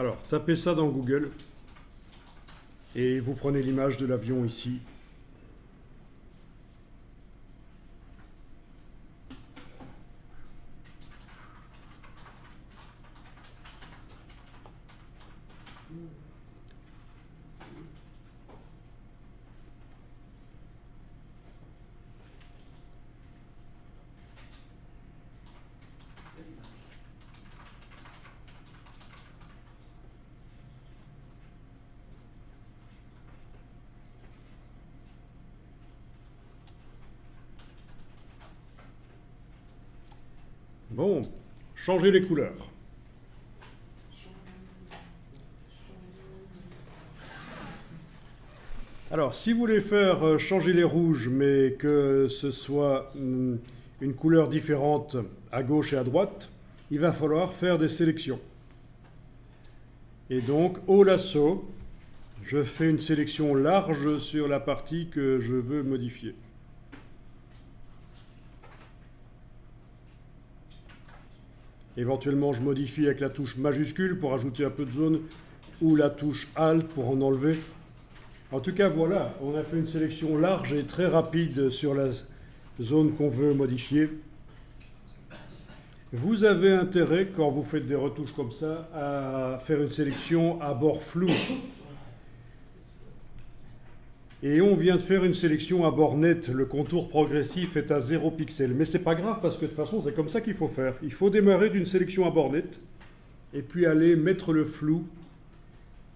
Alors, tapez ça dans Google et vous prenez l'image de l'avion ici. Bon, changez les couleurs. Alors, si vous voulez faire changer les rouges, mais que ce soit une couleur différente à gauche et à droite, il va falloir faire des sélections. Et donc, au lasso, je fais une sélection large sur la partie que je veux modifier. Éventuellement, je modifie avec la touche majuscule pour ajouter un peu de zone, ou la touche Alt pour en enlever. En tout cas, voilà, on a fait une sélection large et très rapide sur la zone qu'on veut modifier. Vous avez intérêt, quand vous faites des retouches comme ça, à faire une sélection à bord flou. Et on vient de faire une sélection à bord net. Le contour progressif est à 0 pixel. Mais c'est pas grave parce que de toute façon, c'est comme ça qu'il faut faire. Il faut démarrer d'une sélection à bord net et puis aller mettre le flou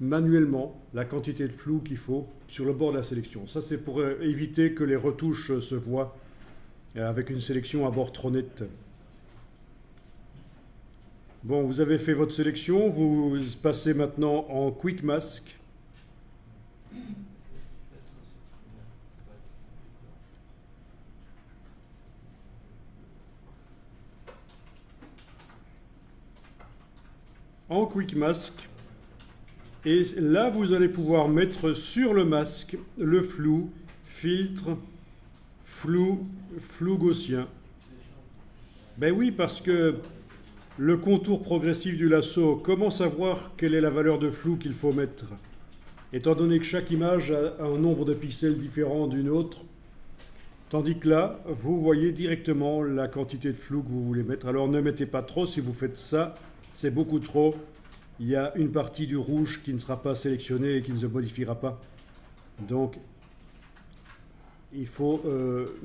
manuellement, la quantité de flou qu'il faut sur le bord de la sélection. Ça, c'est pour éviter que les retouches se voient avec une sélection à bord trop nette. Bon, vous avez fait votre sélection. Vous passez maintenant en Quick Mask. En Quick Mask. Et là, vous allez pouvoir mettre sur le masque le flou, filtre, flou gaussien. Ben oui, parce que le contour progressif du lasso, comment savoir quelle est la valeur de flou qu'il faut mettre? Étant donné que chaque image a un nombre de pixels différent d'une autre, tandis que là, vous voyez directement la quantité de flou que vous voulez mettre. Alors ne mettez pas trop, si vous faites ça, c'est beaucoup trop. Il y a une partie du rouge qui ne sera pas sélectionnée et qui ne se modifiera pas. Donc, il faut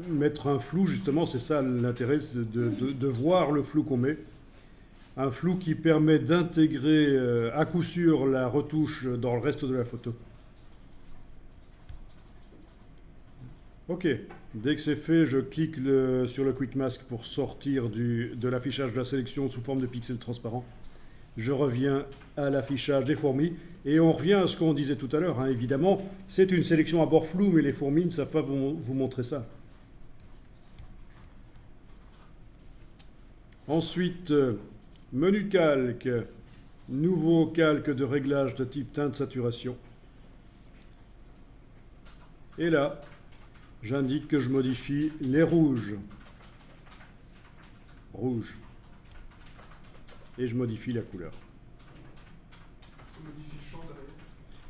mettre un flou, justement, c'est ça l'intérêt, de voir le flou qu'on met. Un flou qui permet d'intégrer à coup sûr la retouche dans le reste de la photo. Ok, dès que c'est fait, je clique sur le Quick Mask pour sortir de l'affichage de la sélection sous forme de pixels transparents. Je reviens à l'affichage des fourmis et on revient à ce qu'on disait tout à l'heure. Hein, évidemment, c'est une sélection à bord flou, mais les fourmis ne savent pas vous montrer ça. Ensuite, menu calque, nouveau calque de réglage de type teinte saturation. Et là, j'indique que je modifie les rouges. Rouge. Et je modifie la couleur. Ça modifie le champ derrière.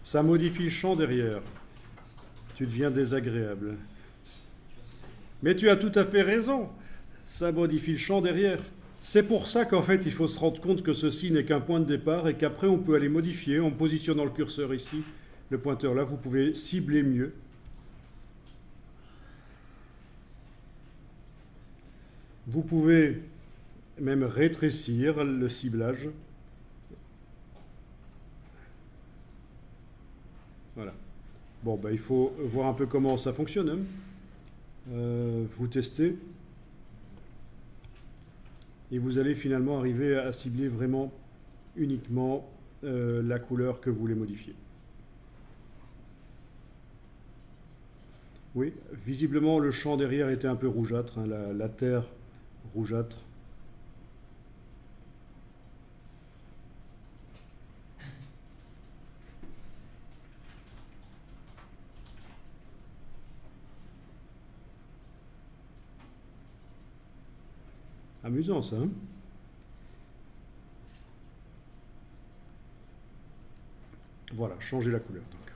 Ça modifie le champ derrière. Tu deviens désagréable. Mais tu as tout à fait raison. Ça modifie le champ derrière. C'est pour ça qu'en fait, il faut se rendre compte que ceci n'est qu'un point de départ et qu'après, on peut aller modifier en positionnant le curseur ici. Le pointeur là, vous pouvez cibler mieux. Vous pouvez même rétrécir le ciblage. Voilà. Bon, ben, il faut voir un peu comment ça fonctionne. Hein. Vous testez. Et vous allez finalement arriver à cibler vraiment uniquement la couleur que vous voulez modifier. Oui, visiblement le champ derrière était un peu rougeâtre, hein, la terre rougeâtre. Amusant ça, hein? Voilà, changer la couleur. Donc.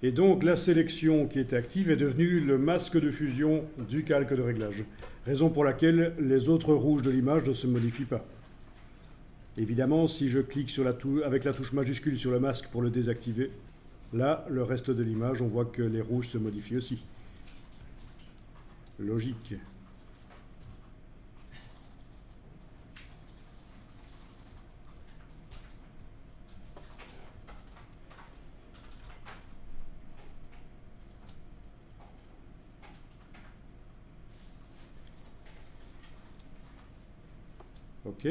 Et donc la sélection qui était active est devenue le masque de fusion du calque de réglage. Raison pour laquelle les autres rouges de l'image ne se modifient pas. Évidemment, si je clique sur avec la touche majuscule sur le masque pour le désactiver, là, le reste de l'image, on voit que les rouges se modifient aussi. Logique. Ok.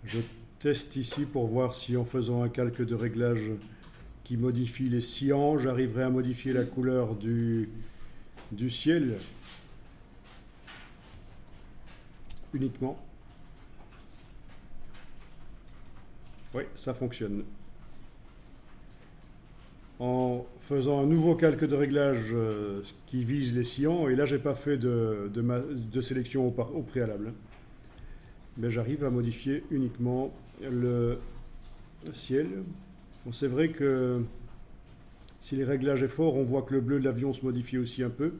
Je teste ici pour voir si en faisant un calque de réglage qui modifie les cyans, j'arriverai à modifier la couleur du ciel uniquement. Oui, ça fonctionne. En faisant un nouveau calque de réglage qui vise les cyans, et là j'ai pas fait de sélection au préalable, mais j'arrive à modifier uniquement le ciel. Bon, c'est vrai que si les réglages est fort, on voit que le bleu de l'avion se modifie aussi un peu.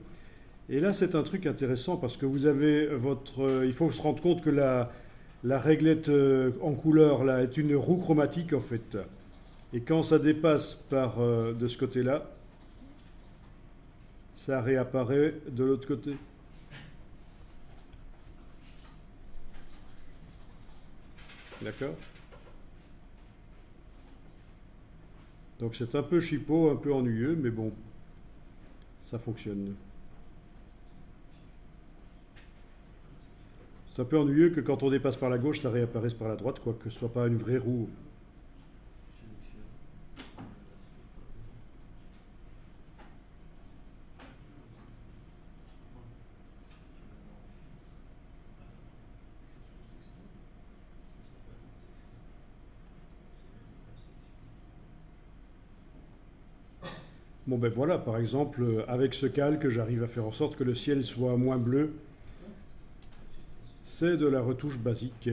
Et là c'est un truc intéressant parce que vous avez il faut se rendre compte que la réglette en couleur là est une roue chromatique en fait. Et quand ça dépasse de ce côté-là, ça réapparaît de l'autre côté. D'accord? Donc c'est un peu chipot, un peu ennuyeux, mais bon, ça fonctionne. C'est un peu ennuyeux que quand on dépasse par la gauche, ça réapparaisse par la droite, quoi, que ce soit pas une vraie roue. Bon ben voilà, par exemple, avec ce calque, j'arrive à faire en sorte que le ciel soit moins bleu. C'est de la retouche basique.